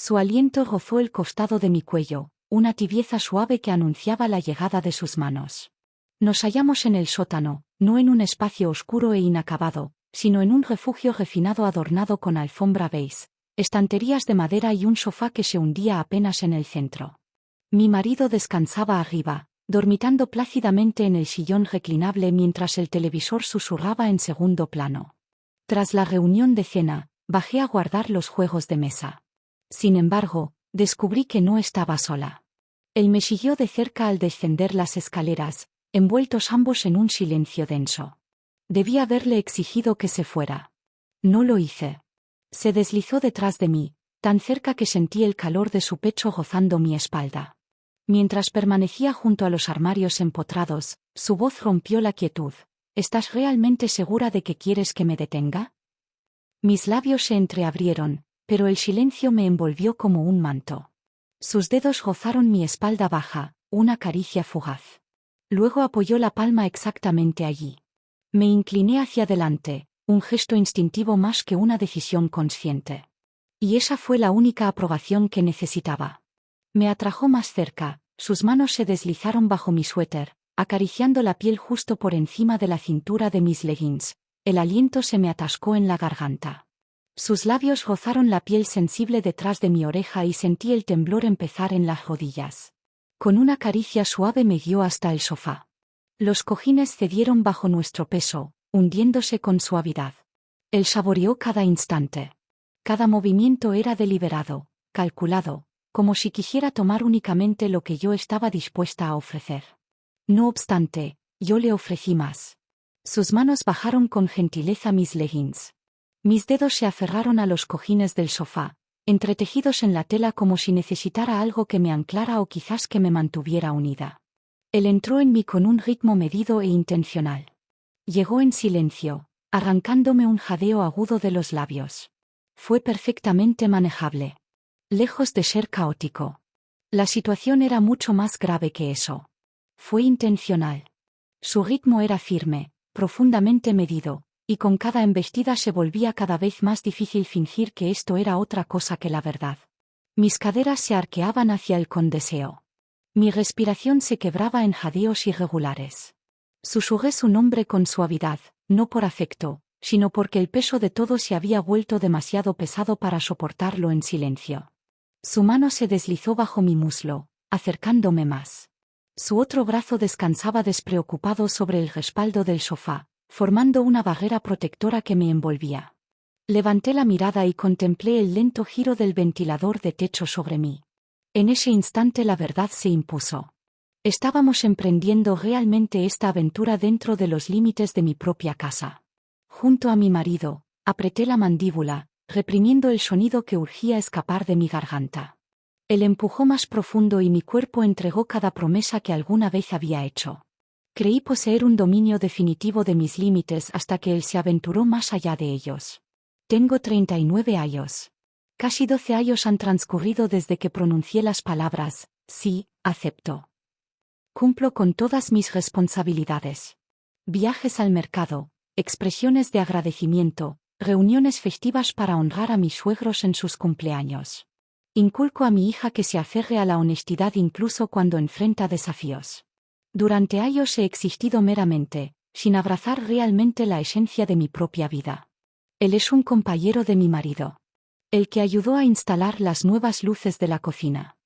Su aliento rozó el costado de mi cuello, una tibieza suave que anunciaba la llegada de sus manos. Nos hallamos en el sótano, no en un espacio oscuro e inacabado, sino en un refugio refinado adornado con alfombra beige, estanterías de madera y un sofá que se hundía apenas en el centro. Mi marido descansaba arriba, dormitando plácidamente en el sillón reclinable mientras el televisor susurraba en segundo plano. Tras la reunión de cena, bajé a guardar los juegos de mesa. Sin embargo, descubrí que no estaba sola. Él me siguió de cerca al descender las escaleras, envueltos ambos en un silencio denso. Debí haberle exigido que se fuera. No lo hice. Se deslizó detrás de mí, tan cerca que sentí el calor de su pecho rozando mi espalda. Mientras permanecía junto a los armarios empotrados, su voz rompió la quietud. ¿Estás realmente segura de que quieres que me detenga? Mis labios se entreabrieron, pero el silencio me envolvió como un manto. Sus dedos rozaron mi espalda baja, una caricia fugaz. Luego apoyó la palma exactamente allí. Me incliné hacia adelante, un gesto instintivo más que una decisión consciente. Y esa fue la única aprobación que necesitaba. Me atrajo más cerca, sus manos se deslizaron bajo mi suéter, acariciando la piel justo por encima de la cintura de mis leggings. El aliento se me atascó en la garganta. Sus labios rozaron la piel sensible detrás de mi oreja y sentí el temblor empezar en las rodillas. Con una caricia suave me guió hasta el sofá. Los cojines cedieron bajo nuestro peso, hundiéndose con suavidad. Él saboreó cada instante. Cada movimiento era deliberado, calculado, como si quisiera tomar únicamente lo que yo estaba dispuesta a ofrecer. No obstante, yo le ofrecí más. Sus manos bajaron con gentileza mis leggings. Mis dedos se aferraron a los cojines del sofá, entretejidos en la tela como si necesitara algo que me anclara o quizás que me mantuviera unida. Él entró en mí con un ritmo medido e intencional. Llegó en silencio, arrancándome un jadeo agudo de los labios. Fue perfectamente manejable. Lejos de ser caótico. La situación era mucho más grave que eso. Fue intencional. Su ritmo era firme, profundamente medido, y con cada embestida se volvía cada vez más difícil fingir que esto era otra cosa que la verdad. Mis caderas se arqueaban hacia él con deseo. Mi respiración se quebraba en jadeos irregulares. Susurré su nombre con suavidad, no por afecto, sino porque el peso de todo se había vuelto demasiado pesado para soportarlo en silencio. Su mano se deslizó bajo mi muslo, acercándome más. Su otro brazo descansaba despreocupado sobre el respaldo del sofá, formando una barrera protectora que me envolvía. Levanté la mirada y contemplé el lento giro del ventilador de techo sobre mí. En ese instante la verdad se impuso. Estábamos emprendiendo realmente esta aventura dentro de los límites de mi propia casa. Junto a mi marido, apreté la mandíbula, reprimiendo el sonido que urgía escapar de mi garganta. Él empujó más profundo y mi cuerpo entregó cada promesa que alguna vez había hecho. Creí poseer un dominio definitivo de mis límites hasta que él se aventuró más allá de ellos. Tengo 39 años. Casi 12 años han transcurrido desde que pronuncié las palabras, sí, acepto. Cumplo con todas mis responsabilidades. Viajes al mercado, expresiones de agradecimiento, reuniones festivas para honrar a mis suegros en sus cumpleaños. Inculco a mi hija que se aferre a la honestidad incluso cuando enfrenta desafíos. Durante años he existido meramente, sin abrazar realmente la esencia de mi propia vida. Él es un compañero de mi marido. El que ayudó a instalar las nuevas luces de la cocina.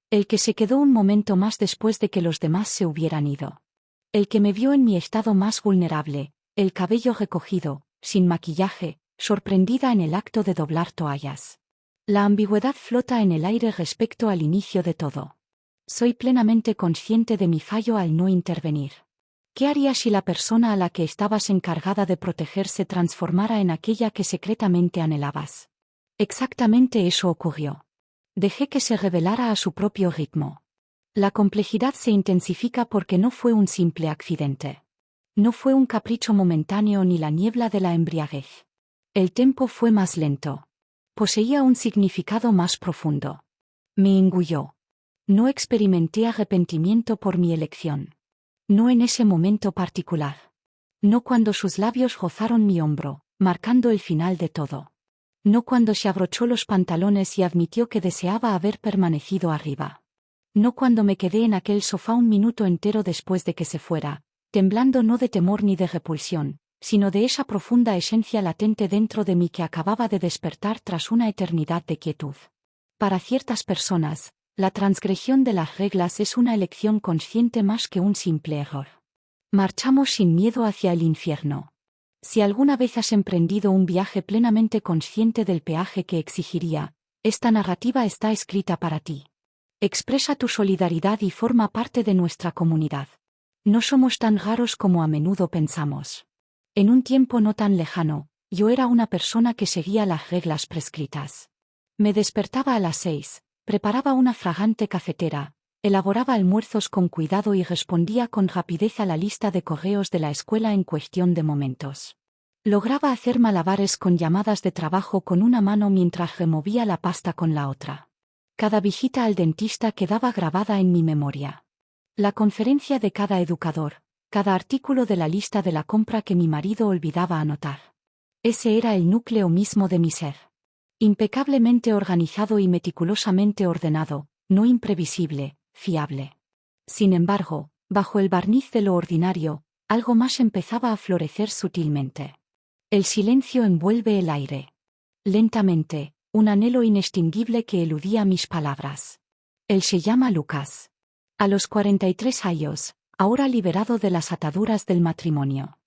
El que se quedó un momento más después de que los demás se hubieran ido. El que me vio en mi estado más vulnerable, el cabello recogido, sin maquillaje, sorprendida en el acto de doblar toallas. La ambigüedad flota en el aire respecto al inicio de todo. Soy plenamente consciente de mi fallo al no intervenir. ¿Qué haría si la persona a la que estabas encargada de proteger se transformara en aquella que secretamente anhelabas? Exactamente eso ocurrió. Dejé que se revelara a su propio ritmo. La complejidad se intensifica porque no fue un simple accidente. No fue un capricho momentáneo ni la niebla de la embriaguez. El tempo fue más lento. Poseía un significado más profundo. Me engulló. No experimenté arrepentimiento por mi elección. No en ese momento particular. No cuando sus labios rozaron mi hombro, marcando el final de todo. No cuando se abrochó los pantalones y admitió que deseaba haber permanecido arriba. No cuando me quedé en aquel sofá un minuto entero después de que se fuera, temblando no de temor ni de repulsión, sino de esa profunda esencia latente dentro de mí que acababa de despertar tras una eternidad de quietud. Para ciertas personas, la transgresión de las reglas es una elección consciente más que un simple error. Marchamos sin miedo hacia el infierno. Si alguna vez has emprendido un viaje plenamente consciente del peaje que exigiría, esta narrativa está escrita para ti. Expresa tu solidaridad y forma parte de nuestra comunidad. No somos tan raros como a menudo pensamos. En un tiempo no tan lejano, yo era una persona que seguía las reglas prescritas. Me despertaba a las 6, preparaba una fragante cafetera, elaboraba almuerzos con cuidado y respondía con rapidez a la lista de correos de la escuela en cuestión de momentos. Lograba hacer malabares con llamadas de trabajo con una mano mientras removía la pasta con la otra. Cada visita al dentista quedaba grabada en mi memoria. La conferencia de cada educador, cada artículo de la lista de la compra que mi marido olvidaba anotar. Ese era el núcleo mismo de mi ser. Impecablemente organizado y meticulosamente ordenado, no imprevisible, fiable. Sin embargo, bajo el barniz de lo ordinario, algo más empezaba a florecer sutilmente. El silencio envuelve el aire. Lentamente, un anhelo inextinguible que eludía mis palabras. Él se llama Lucas. A los 43 años, ahora liberado de las ataduras del matrimonio.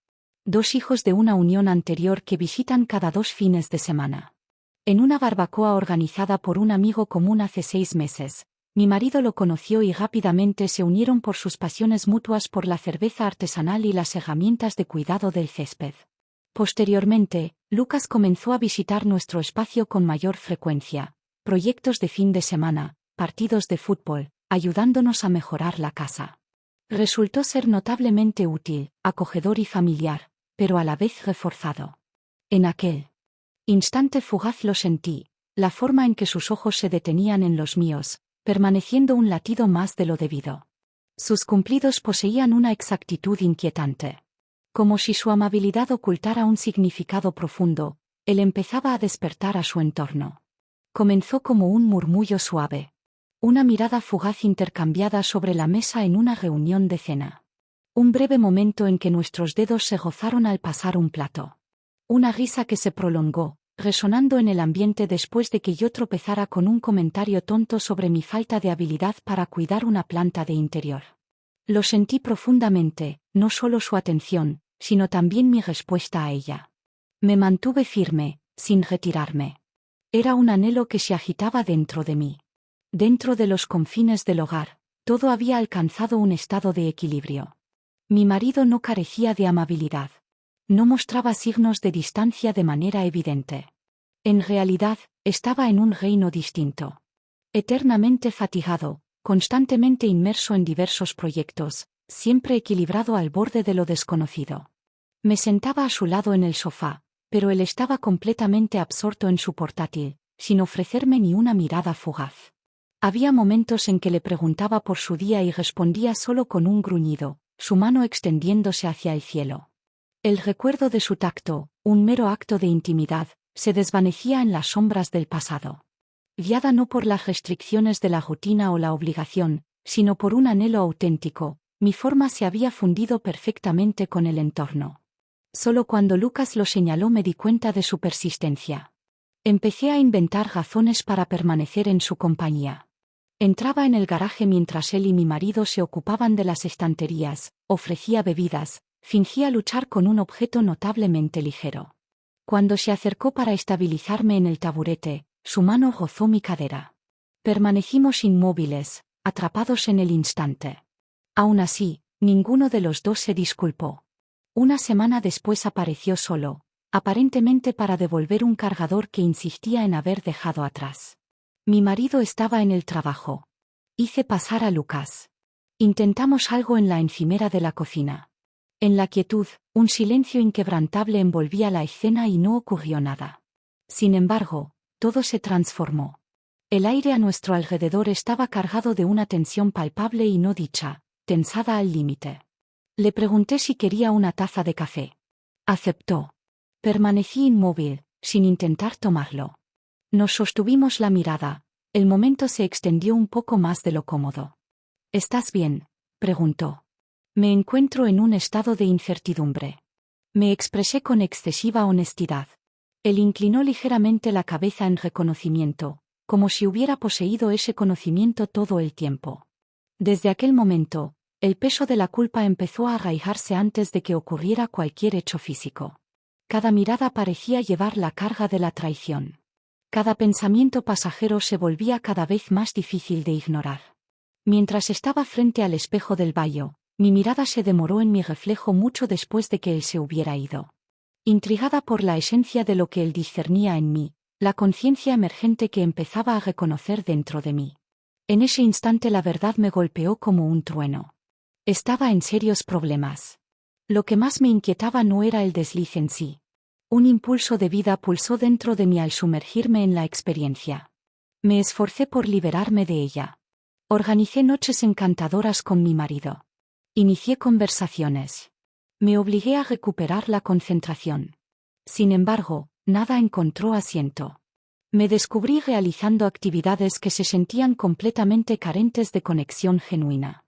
2 hijos de una unión anterior que visitan cada 2 fines de semana. En una barbacoa organizada por un amigo común hace 6 meses, mi marido lo conoció y rápidamente se unieron por sus pasiones mutuas por la cerveza artesanal y las herramientas de cuidado del césped. Posteriormente, Lucas comenzó a visitar nuestro espacio con mayor frecuencia, proyectos de fin de semana, partidos de fútbol, ayudándonos a mejorar la casa. Resultó ser notablemente útil, acogedor y familiar, pero a la vez reforzado. En aquel instante fugaz lo sentí, la forma en que sus ojos se detenían en los míos, permaneciendo un latido más de lo debido. Sus cumplidos poseían una exactitud inquietante. Como si su amabilidad ocultara un significado profundo, él empezaba a despertar a su entorno. Comenzó como un murmullo suave. Una mirada fugaz intercambiada sobre la mesa en una reunión de cena. Un breve momento en que nuestros dedos se gozaron al pasar un plato. Una risa que se prolongó, resonando en el ambiente después de que yo tropezara con un comentario tonto sobre mi falta de habilidad para cuidar una planta de interior. Lo sentí profundamente, no solo su atención, sino también mi respuesta a ella. Me mantuve firme, sin retirarme. Era un anhelo que se agitaba dentro de mí. Dentro de los confines del hogar, todo había alcanzado un estado de equilibrio. Mi marido no carecía de amabilidad. No mostraba signos de distancia de manera evidente. En realidad, estaba en un reino distinto. Eternamente fatigado, constantemente inmerso en diversos proyectos, siempre equilibrado al borde de lo desconocido. Me sentaba a su lado en el sofá, pero él estaba completamente absorto en su portátil, sin ofrecerme ni una mirada fugaz. Había momentos en que le preguntaba por su día y respondía solo con un gruñido, su mano extendiéndose hacia el cielo. El recuerdo de su tacto, un mero acto de intimidad, se desvanecía en las sombras del pasado. Guiada no por las restricciones de la rutina o la obligación, sino por un anhelo auténtico, mi forma se había fundido perfectamente con el entorno. Solo cuando Lucas lo señaló me di cuenta de su persistencia. Empecé a inventar razones para permanecer en su compañía. Entraba en el garaje mientras él y mi marido se ocupaban de las estanterías, ofrecía bebidas, fingía luchar con un objeto notablemente ligero. Cuando se acercó para estabilizarme en el taburete, su mano rozó mi cadera. Permanecimos inmóviles, atrapados en el instante. Aún así, ninguno de los dos se disculpó. Una semana después apareció solo, aparentemente para devolver un cargador que insistía en haber dejado atrás. Mi marido estaba en el trabajo. Hice pasar a Lucas. Intentamos algo en la encimera de la cocina. En la quietud, un silencio inquebrantable envolvía la escena y no ocurrió nada. Sin embargo, todo se transformó. El aire a nuestro alrededor estaba cargado de una tensión palpable y no dicha, tensada al límite. Le pregunté si quería una taza de café. Aceptó. Permanecí inmóvil, sin intentar tomarlo. Nos sostuvimos la mirada. El momento se extendió un poco más de lo cómodo. ¿Estás bien?, preguntó. Me encuentro en un estado de incertidumbre. Me expresé con excesiva honestidad. Él inclinó ligeramente la cabeza en reconocimiento, como si hubiera poseído ese conocimiento todo el tiempo. Desde aquel momento, el peso de la culpa empezó a arraigarse antes de que ocurriera cualquier hecho físico. Cada mirada parecía llevar la carga de la traición. Cada pensamiento pasajero se volvía cada vez más difícil de ignorar. Mientras estaba frente al espejo del baño, mi mirada se demoró en mi reflejo mucho después de que él se hubiera ido. Intrigada por la esencia de lo que él discernía en mí, la conciencia emergente que empezaba a reconocer dentro de mí. En ese instante la verdad me golpeó como un trueno. Estaba en serios problemas. Lo que más me inquietaba no era el desliz en sí. Un impulso de vida pulsó dentro de mí al sumergirme en la experiencia. Me esforcé por liberarme de ella. Organicé noches encantadoras con mi marido. Inicié conversaciones. Me obligué a recuperar la concentración. Sin embargo, nada encontró asiento. Me descubrí realizando actividades que se sentían completamente carentes de conexión genuina.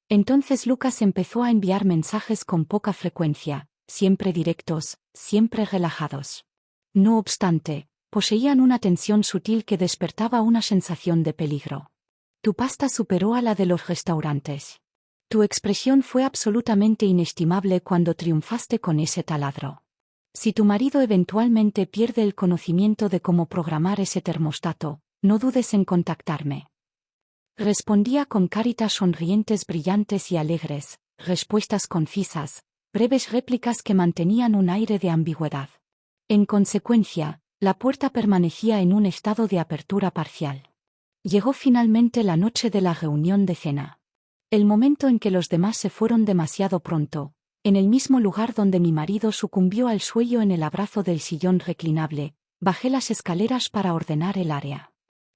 Entonces Lucas empezó a enviar mensajes con poca frecuencia, siempre directos, siempre relajados. No obstante, poseían una tensión sutil que despertaba una sensación de peligro. Tu pasta superó a la de los restaurantes. Tu expresión fue absolutamente inestimable cuando triunfaste con ese taladro. Si tu marido eventualmente pierde el conocimiento de cómo programar ese termostato, no dudes en contactarme. Respondía con caritas sonrientes brillantes y alegres, respuestas concisas, breves réplicas que mantenían un aire de ambigüedad. En consecuencia, la puerta permanecía en un estado de apertura parcial. Llegó finalmente la noche de la reunión de cena. El momento en que los demás se fueron demasiado pronto, en el mismo lugar donde mi marido sucumbió al sueño en el abrazo del sillón reclinable, bajé las escaleras para ordenar el área.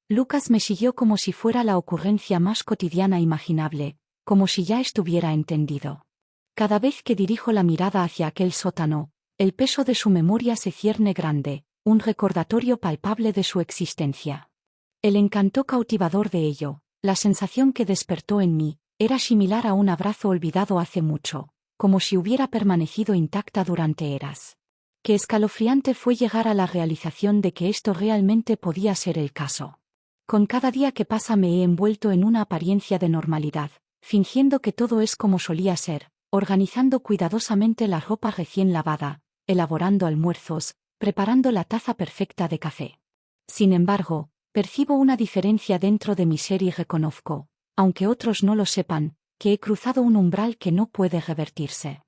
Lucas me siguió como si fuera la ocurrencia más cotidiana imaginable, como si ya estuviera entendido. Cada vez que dirijo la mirada hacia aquel sótano, el peso de su memoria se cierne grande, un recordatorio palpable de su existencia. El encanto cautivador de ello, la sensación que despertó en mí, era similar a un abrazo olvidado hace mucho, como si hubiera permanecido intacta durante eras. Qué escalofriante fue llegar a la realización de que esto realmente podía ser el caso. Con cada día que pasa me he envuelto en una apariencia de normalidad, fingiendo que todo es como solía ser, organizando cuidadosamente la ropa recién lavada, elaborando almuerzos, preparando la taza perfecta de café. Sin embargo, percibo una diferencia dentro de mi ser y reconozco, aunque otros no lo sepan, que he cruzado un umbral que no puede revertirse.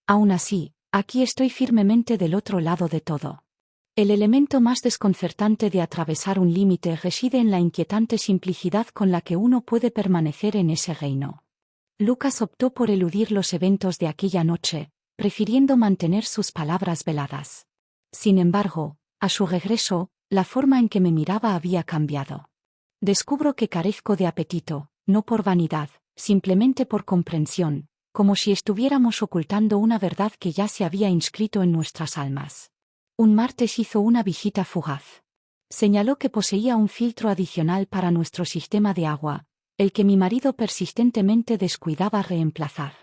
Aún así, aquí estoy firmemente del otro lado de todo. El elemento más desconcertante de atravesar un límite reside en la inquietante simplicidad con la que uno puede permanecer en ese reino. Lucas optó por eludir los eventos de aquella noche, prefiriendo mantener sus palabras veladas. Sin embargo, a su regreso, la forma en que me miraba había cambiado. Descubro que carezco de apetito, no por vanidad, simplemente por comprensión, como si estuviéramos ocultando una verdad que ya se había inscrito en nuestras almas. Un martes hizo una visita fugaz. Señaló que poseía un filtro adicional para nuestro sistema de agua, el que mi marido persistentemente descuidaba reemplazar.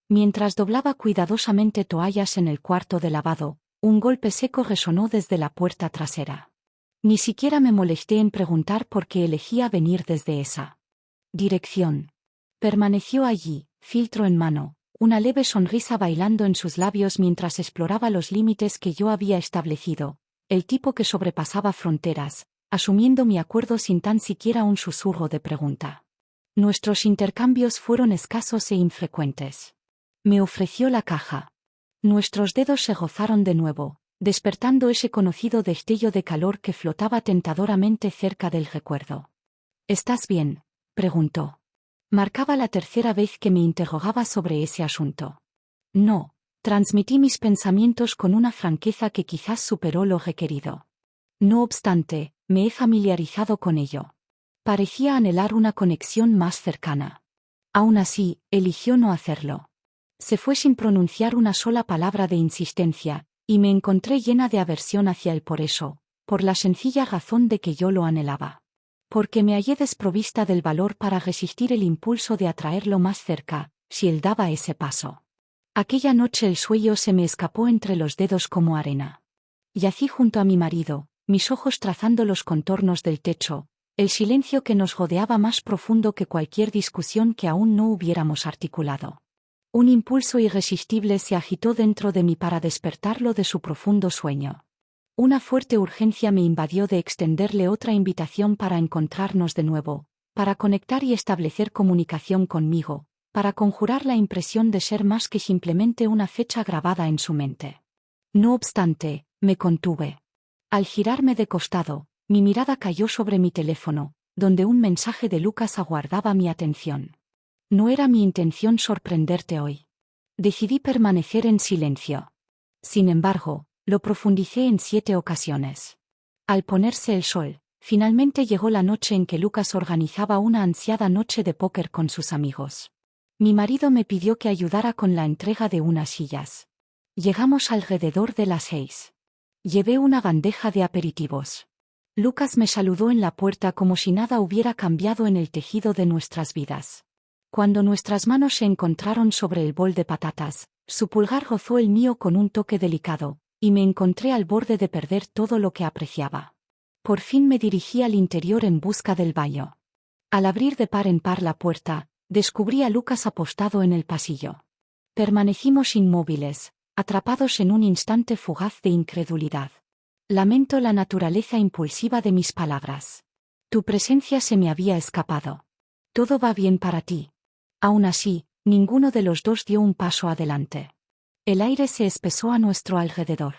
Mientras doblaba cuidadosamente toallas en el cuarto de lavado, un golpe seco resonó desde la puerta trasera. Ni siquiera me molesté en preguntar por qué elegía venir desde esa dirección. Permaneció allí, filtro en mano, una leve sonrisa bailando en sus labios mientras exploraba los límites que yo había establecido, el tipo que sobrepasaba fronteras, asumiendo mi acuerdo sin tan siquiera un susurro de pregunta. Nuestros intercambios fueron escasos e infrecuentes. Me ofreció la caja. Nuestros dedos se rozaron de nuevo, despertando ese conocido destello de calor que flotaba tentadoramente cerca del recuerdo. ¿Estás bien?, preguntó. Marcaba la tercera vez que me interrogaba sobre ese asunto. No, transmití mis pensamientos con una franqueza que quizás superó lo requerido. No obstante, me he familiarizado con ello. Parecía anhelar una conexión más cercana. Aún así, eligió no hacerlo. Se fue sin pronunciar una sola palabra de insistencia, Y me encontré llena de aversión hacia él por eso, por la sencilla razón de que yo lo anhelaba. Porque me hallé desprovista del valor para resistir el impulso de atraerlo más cerca, si él daba ese paso. Aquella noche el sueño se me escapó entre los dedos como arena. Yací junto a mi marido, mis ojos trazando los contornos del techo, el silencio que nos rodeaba más profundo que cualquier discusión que aún no hubiéramos articulado. Un impulso irresistible se agitó dentro de mí para despertarlo de su profundo sueño. Una fuerte urgencia me invadió de extenderle otra invitación para encontrarnos de nuevo, para conectar y establecer comunicación conmigo, para conjurar la impresión de ser más que simplemente una fecha grabada en su mente. No obstante, me contuve. Al girarme de costado, mi mirada cayó sobre mi teléfono, donde un mensaje de Lucas aguardaba mi atención. No era mi intención sorprenderte hoy. Decidí permanecer en silencio. Sin embargo, lo profundicé en 7 ocasiones. Al ponerse el sol, finalmente llegó la noche en que Lucas organizaba una ansiada noche de póker con sus amigos. Mi marido me pidió que ayudara con la entrega de unas sillas. Llegamos alrededor de las 6. Llevé una bandeja de aperitivos. Lucas me saludó en la puerta como si nada hubiera cambiado en el tejido de nuestras vidas. Cuando nuestras manos se encontraron sobre el bol de patatas, su pulgar rozó el mío con un toque delicado, y me encontré al borde de perder todo lo que apreciaba. Por fin me dirigí al interior en busca del baño. Al abrir de par en par la puerta, descubrí a Lucas apostado en el pasillo. Permanecimos inmóviles, atrapados en un instante fugaz de incredulidad. Lamento la naturaleza impulsiva de mis palabras. Tu presencia se me había escapado. Todo va bien para ti. Aún así, ninguno de los dos dio un paso adelante. El aire se espesó a nuestro alrededor.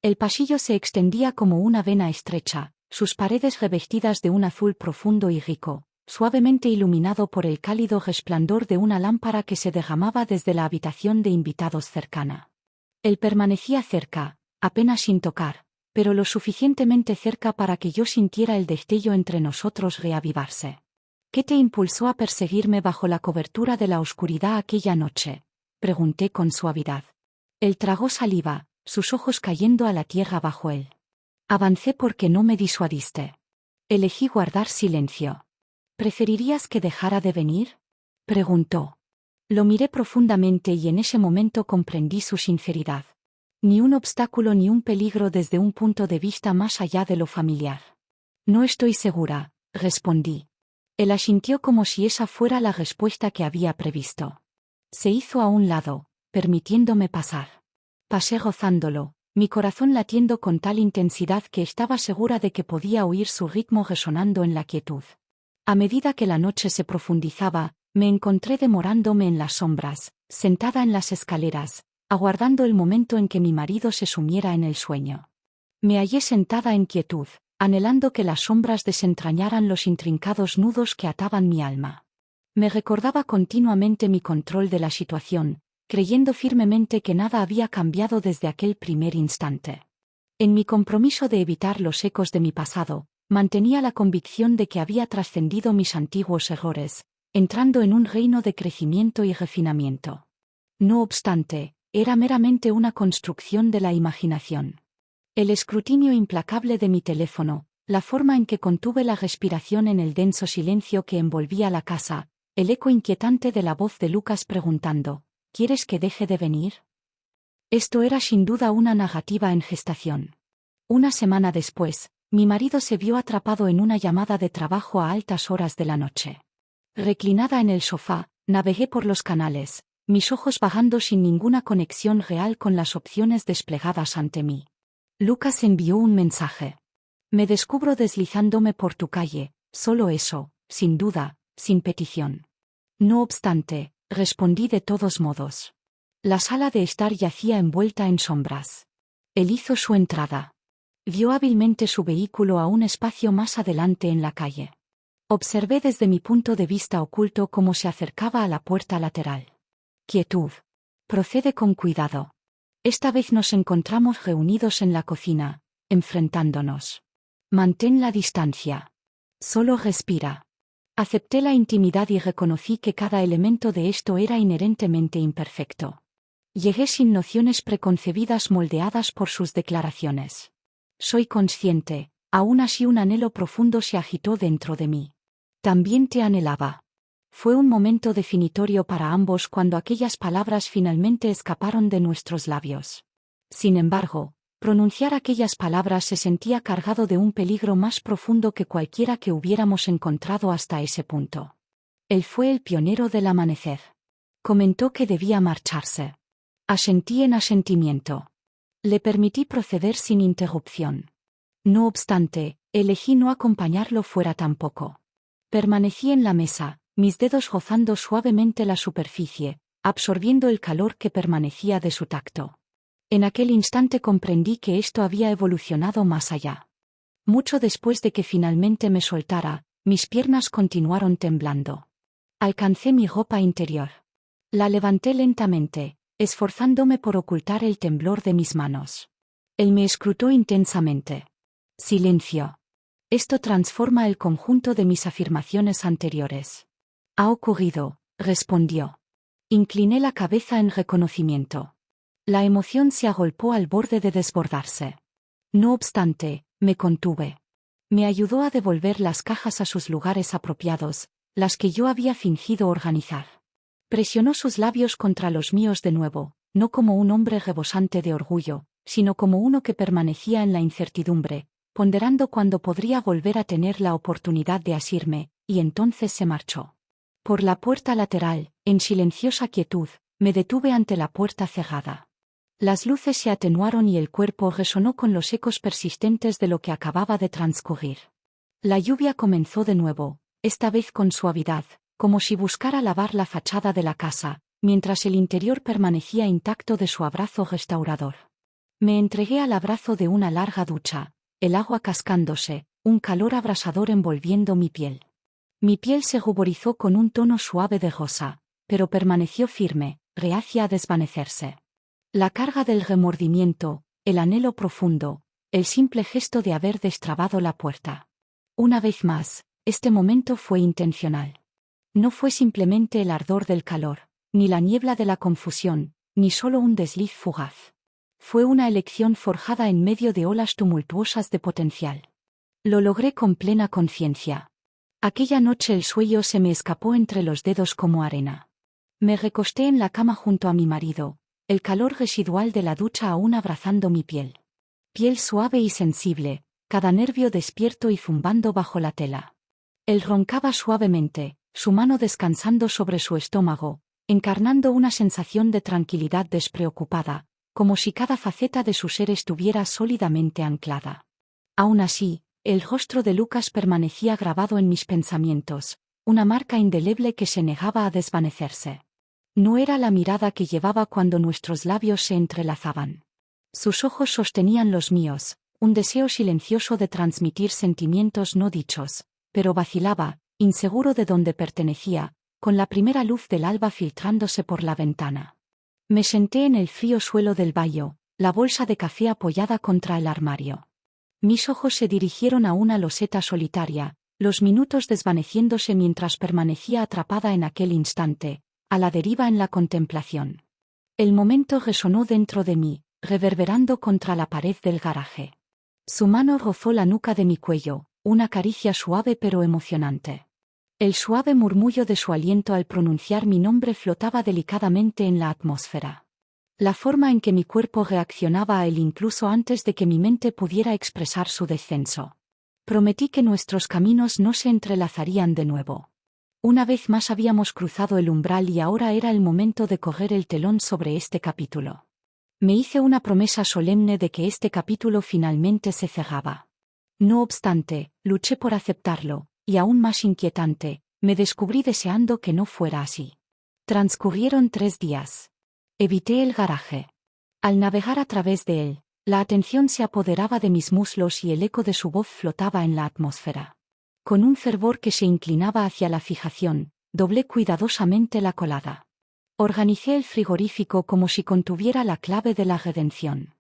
El pasillo se extendía como una vena estrecha, sus paredes revestidas de un azul profundo y rico, suavemente iluminado por el cálido resplandor de una lámpara que se derramaba desde la habitación de invitados cercana. Él permanecía cerca, apenas sin tocar, pero lo suficientemente cerca para que yo sintiera el destello entre nosotros reavivarse. ¿Qué te impulsó a perseguirme bajo la cobertura de la oscuridad aquella noche?, pregunté con suavidad. Él tragó saliva, sus ojos cayendo a la tierra bajo él. Avancé porque no me disuadiste. Elegí guardar silencio. ¿Preferirías que dejara de venir?, preguntó. Lo miré profundamente y en ese momento comprendí su sinceridad. Ni un obstáculo ni un peligro desde un punto de vista más allá de lo familiar. No estoy segura, respondí. Él asintió como si esa fuera la respuesta que había previsto. Se hizo a un lado, permitiéndome pasar. Pasé gozándolo, mi corazón latiendo con tal intensidad que estaba segura de que podía oír su ritmo resonando en la quietud. A medida que la noche se profundizaba, me encontré demorándome en las sombras, sentada en las escaleras, aguardando el momento en que mi marido se sumiera en el sueño. Me hallé sentada en quietud, anhelando que las sombras desentrañaran los intrincados nudos que ataban mi alma. Me recordaba continuamente mi control de la situación, creyendo firmemente que nada había cambiado desde aquel primer instante. En mi compromiso de evitar los ecos de mi pasado, mantenía la convicción de que había trascendido mis antiguos errores, entrando en un reino de crecimiento y refinamiento. No obstante, era meramente una construcción de la imaginación. El escrutinio implacable de mi teléfono, la forma en que contuve la respiración en el denso silencio que envolvía la casa, el eco inquietante de la voz de Lucas preguntando, ¿quieres que deje de venir? Esto era sin duda una narrativa en gestación. Una semana después, mi marido se vio atrapado en una llamada de trabajo a altas horas de la noche. Reclinada en el sofá, navegué por los canales, mis ojos vagando sin ninguna conexión real con las opciones desplegadas ante mí. Lucas envió un mensaje. Me descubro deslizándome por tu calle, solo eso, sin duda, sin petición. No obstante, respondí de todos modos. La sala de estar yacía envuelta en sombras. Él hizo su entrada. Vio hábilmente su vehículo a un espacio más adelante en la calle. Observé desde mi punto de vista oculto cómo se acercaba a la puerta lateral. Quietud. Procede con cuidado. Esta vez nos encontramos reunidos en la cocina, enfrentándonos. Mantén la distancia. Solo respira. Acepté la intimidad y reconocí que cada elemento de esto era inherentemente imperfecto. Llegué sin nociones preconcebidas moldeadas por sus declaraciones. Soy consciente, aún así un anhelo profundo se agitó dentro de mí. También te anhelaba. Fue un momento definitorio para ambos cuando aquellas palabras finalmente escaparon de nuestros labios. Sin embargo, pronunciar aquellas palabras se sentía cargado de un peligro más profundo que cualquiera que hubiéramos encontrado hasta ese punto. Él fue el pionero del amanecer. Comentó que debía marcharse. Asentí en asentimiento. Le permití proceder sin interrupción. No obstante, elegí no acompañarlo fuera tampoco. Permanecí en la mesa, mis dedos rozando suavemente la superficie, absorbiendo el calor que permanecía de su tacto. En aquel instante comprendí que esto había evolucionado más allá. Mucho después de que finalmente me soltara, mis piernas continuaron temblando. Alcancé mi ropa interior. La levanté lentamente, esforzándome por ocultar el temblor de mis manos. Él me escrutó intensamente. Silencio. Esto transforma el conjunto de mis afirmaciones anteriores. Ha ocurrido, respondió. Incliné la cabeza en reconocimiento. La emoción se agolpó al borde de desbordarse. No obstante, me contuve. Me ayudó a devolver las cajas a sus lugares apropiados, las que yo había fingido organizar. Presionó sus labios contra los míos de nuevo, no como un hombre rebosante de orgullo, sino como uno que permanecía en la incertidumbre, ponderando cuándo podría volver a tener la oportunidad de asirme, y entonces se marchó. Por la puerta lateral, en silenciosa quietud, me detuve ante la puerta cerrada. Las luces se atenuaron y el cuerpo resonó con los ecos persistentes de lo que acababa de transcurrir. La lluvia comenzó de nuevo, esta vez con suavidad, como si buscara lavar la fachada de la casa, mientras el interior permanecía intacto de su abrazo restaurador. Me entregué al abrazo de una larga ducha, el agua cascándose, un calor abrasador envolviendo mi piel. Mi piel se ruborizó con un tono suave de rosa, pero permaneció firme, reacia a desvanecerse. La carga del remordimiento, el anhelo profundo, el simple gesto de haber destrabado la puerta. Una vez más, este momento fue intencional. No fue simplemente el ardor del calor, ni la niebla de la confusión, ni solo un desliz fugaz. Fue una elección forjada en medio de olas tumultuosas de potencial. Lo logré con plena conciencia. Aquella noche el sueño se me escapó entre los dedos como arena. Me recosté en la cama junto a mi marido, el calor residual de la ducha aún abrazando mi piel. Piel suave y sensible, cada nervio despierto y zumbando bajo la tela. Él roncaba suavemente, su mano descansando sobre su estómago, encarnando una sensación de tranquilidad despreocupada, como si cada faceta de su ser estuviera sólidamente anclada. Aún así, el rostro de Lucas permanecía grabado en mis pensamientos, una marca indeleble que se negaba a desvanecerse. No era la mirada que llevaba cuando nuestros labios se entrelazaban. Sus ojos sostenían los míos, un deseo silencioso de transmitir sentimientos no dichos, pero vacilaba, inseguro de dónde pertenecía, con la primera luz del alba filtrándose por la ventana. Me senté en el frío suelo del baño, la bolsa de café apoyada contra el armario. Mis ojos se dirigieron a una loseta solitaria, los minutos desvaneciéndose mientras permanecía atrapada en aquel instante, a la deriva en la contemplación. El momento resonó dentro de mí, reverberando contra la pared del garaje. Su mano rozó la nuca de mi cuello, una caricia suave pero emocionante. El suave murmullo de su aliento al pronunciar mi nombre flotaba delicadamente en la atmósfera. La forma en que mi cuerpo reaccionaba a él incluso antes de que mi mente pudiera expresar su descenso. Prometí que nuestros caminos no se entrelazarían de nuevo. Una vez más habíamos cruzado el umbral y ahora era el momento de correr el telón sobre este capítulo. Me hice una promesa solemne de que este capítulo finalmente se cerraba. No obstante, luché por aceptarlo, y aún más inquietante, me descubrí deseando que no fuera así. Transcurrieron 3 días. Evité el garaje. Al navegar a través de él, la atención se apoderaba de mis muslos y el eco de su voz flotaba en la atmósfera. Con un fervor que se inclinaba hacia la fijación, doblé cuidadosamente la colada. Organicé el frigorífico como si contuviera la clave de la redención.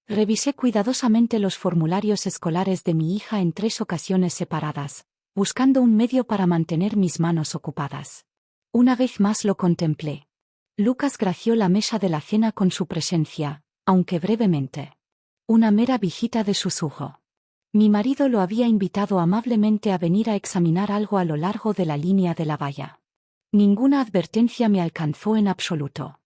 Revisé cuidadosamente los formularios escolares de mi hija en 3 ocasiones separadas, buscando un medio para mantener mis manos ocupadas. Una vez más lo contemplé. Lucas gració la mesa de la cena con su presencia, aunque brevemente. Una mera visita de susurro. Mi marido lo había invitado amablemente a venir a examinar algo a lo largo de la línea de la valla. Ninguna advertencia me alcanzó en absoluto.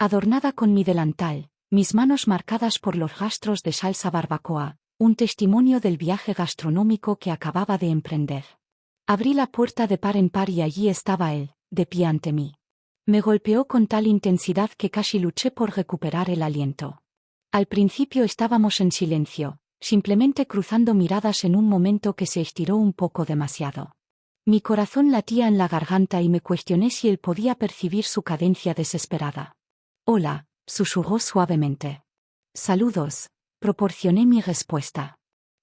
Adornada con mi delantal, mis manos marcadas por los rastros de salsa barbacoa, un testimonio del viaje gastronómico que acababa de emprender. Abrí la puerta de par en par y allí estaba él, de pie ante mí. Me golpeó con tal intensidad que casi luché por recuperar el aliento. Al principio estábamos en silencio, simplemente cruzando miradas en un momento que se estiró un poco demasiado. Mi corazón latía en la garganta y me cuestioné si él podía percibir su cadencia desesperada. «Hola», susurró suavemente. «Saludos», proporcioné mi respuesta.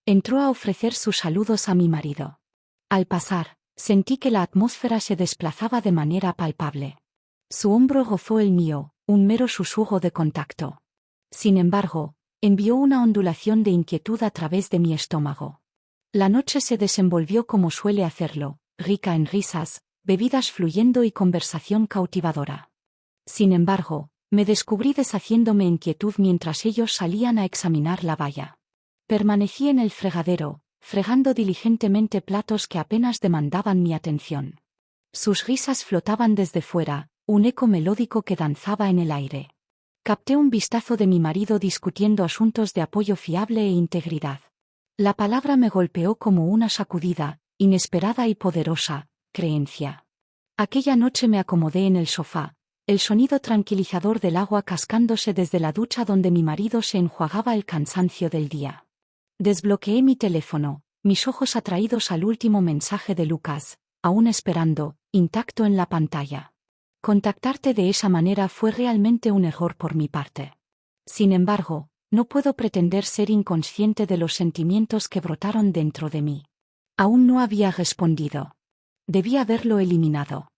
Entró a ofrecer sus saludos a mi marido. Al pasar, sentí que la atmósfera se desplazaba de manera palpable. Su hombro rozó el mío, un mero susurro de contacto. Sin embargo, envió una ondulación de inquietud a través de mi estómago. La noche se desenvolvió como suele hacerlo, rica en risas, bebidas fluyendo y conversación cautivadora. Sin embargo, me descubrí deshaciéndome en quietud mientras ellos salían a examinar la valla. Permanecí en el fregadero, fregando diligentemente platos que apenas demandaban mi atención. Sus risas flotaban desde fuera, un eco melódico que danzaba en el aire. Capté un vistazo de mi marido discutiendo asuntos de apoyo fiable e integridad. La palabra me golpeó como una sacudida, inesperada y poderosa, creencia. Aquella noche me acomodé en el sofá, el sonido tranquilizador del agua cascándose desde la ducha donde mi marido se enjuagaba el cansancio del día. Desbloqueé mi teléfono, mis ojos atraídos al último mensaje de Lucas, aún esperando, intacto en la pantalla. Contactarte de esa manera fue realmente un error por mi parte. Sin embargo, no puedo pretender ser inconsciente de los sentimientos que brotaron dentro de mí. Aún no había respondido. Debí haberlo eliminado.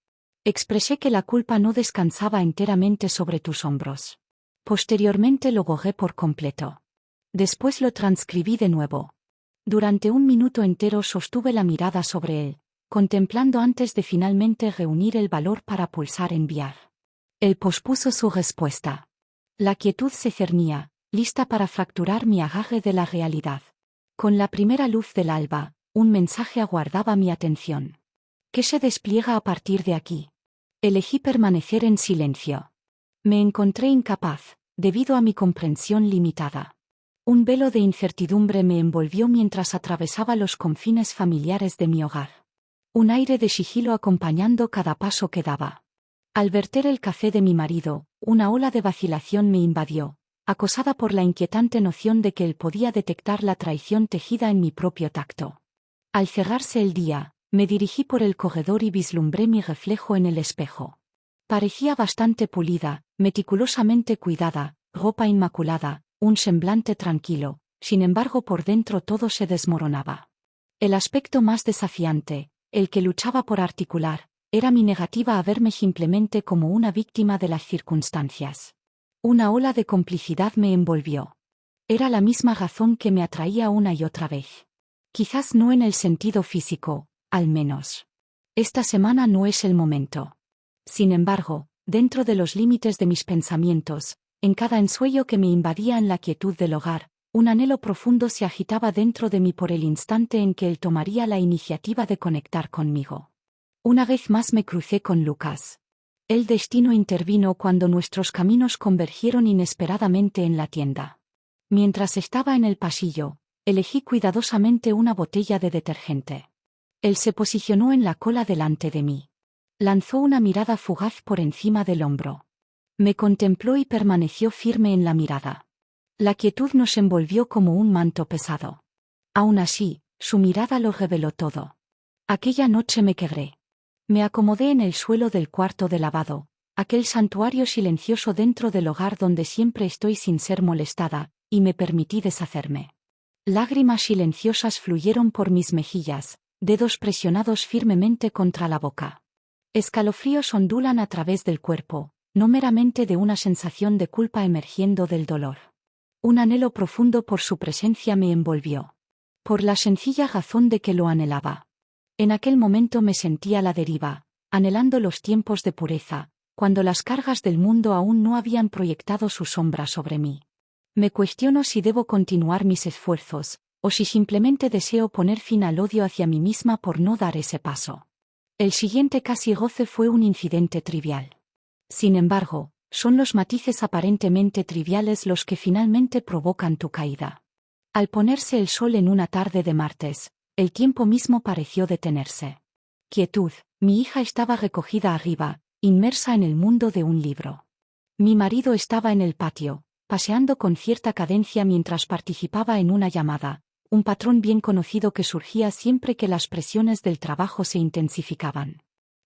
Expresé que la culpa no descansaba enteramente sobre tus hombros. Posteriormente lo borré por completo. Después lo transcribí de nuevo. Durante un minuto entero sostuve la mirada sobre él, contemplando antes de finalmente reunir el valor para pulsar enviar. Él pospuso su respuesta. La quietud se cernía, lista para fracturar mi agarre de la realidad. Con la primera luz del alba, un mensaje aguardaba mi atención. ¿Qué se despliega a partir de aquí? Elegí permanecer en silencio. Me encontré incapaz, debido a mi comprensión limitada. Un velo de incertidumbre me envolvió mientras atravesaba los confines familiares de mi hogar. Un aire de sigilo acompañando cada paso que daba. Al verter el café de mi marido, una ola de vacilación me invadió, acosada por la inquietante noción de que él podía detectar la traición tejida en mi propio tacto. Al cerrarse el día, me dirigí por el corredor y vislumbré mi reflejo en el espejo. Parecía bastante pulida, meticulosamente cuidada, ropa inmaculada, un semblante tranquilo, sin embargo por dentro todo se desmoronaba. El aspecto más desafiante, el que luchaba por articular, era mi negativa a verme simplemente como una víctima de las circunstancias. Una ola de complicidad me envolvió. Era la misma razón que me atraía una y otra vez. Quizás no en el sentido físico, al menos. Esta semana no es el momento. Sin embargo, dentro de los límites de mis pensamientos, en cada ensueño que me invadía en la quietud del hogar, un anhelo profundo se agitaba dentro de mí por el instante en que él tomaría la iniciativa de conectar conmigo. Una vez más me crucé con Lucas. El destino intervino cuando nuestros caminos convergieron inesperadamente en la tienda. Mientras estaba en el pasillo, elegí cuidadosamente una botella de detergente. Él se posicionó en la cola delante de mí. Lanzó una mirada fugaz por encima del hombro. Me contempló y permaneció firme en la mirada. La quietud nos envolvió como un manto pesado. Aún así, su mirada lo reveló todo. Aquella noche me quebré. Me acomodé en el suelo del cuarto de lavado, aquel santuario silencioso dentro del hogar donde siempre estoy sin ser molestada, y me permití deshacerme. Lágrimas silenciosas fluyeron por mis mejillas, dedos presionados firmemente contra la boca. Escalofríos ondulan a través del cuerpo, no meramente de una sensación de culpa emergiendo del dolor. Un anhelo profundo por su presencia me envolvió. Por la sencilla razón de que lo anhelaba. En aquel momento me sentía a la deriva, anhelando los tiempos de pureza, cuando las cargas del mundo aún no habían proyectado su sombra sobre mí. Me cuestiono si debo continuar mis esfuerzos, o si simplemente deseo poner fin al odio hacia mí misma por no dar ese paso. El siguiente casi goce fue un incidente trivial. Sin embargo, son los matices aparentemente triviales los que finalmente provocan tu caída. Al ponerse el sol en una tarde de martes, el tiempo mismo pareció detenerse. Quietud, mi hija estaba recogida arriba, inmersa en el mundo de un libro. Mi marido estaba en el patio, paseando con cierta cadencia mientras participaba en una llamada, un patrón bien conocido que surgía siempre que las presiones del trabajo se intensificaban.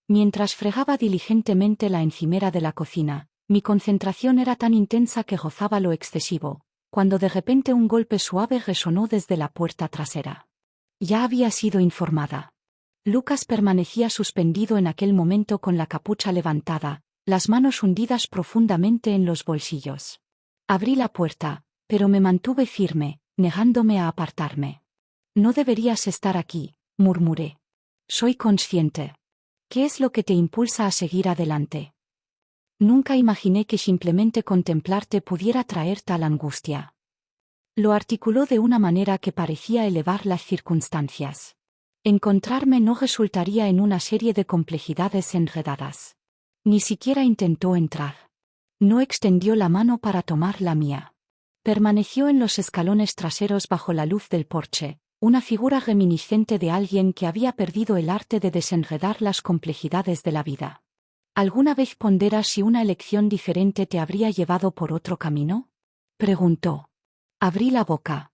Mientras fregaba diligentemente la encimera de la cocina, mi concentración era tan intensa que gozaba lo excesivo, cuando de repente un golpe suave resonó desde la puerta trasera. Ya había sido informada. Lucas permanecía suspendido en aquel momento con la capucha levantada, las manos hundidas profundamente en los bolsillos. Abrí la puerta, pero me mantuve firme, negándome a apartarme. No deberías estar aquí, murmuré. Soy consciente. ¿Qué es lo que te impulsa a seguir adelante? Nunca imaginé que simplemente contemplarte pudiera traer tal angustia. Lo articuló de una manera que parecía elevar las circunstancias. Encontrarme no resultaría en una serie de complejidades enredadas. Ni siquiera intentó entrar. No extendió la mano para tomar la mía. Permaneció en los escalones traseros bajo la luz del porche, una figura reminiscente de alguien que había perdido el arte de desenredar las complejidades de la vida. ¿Alguna vez ponderas si una elección diferente te habría llevado por otro camino? Preguntó. Abrí la boca.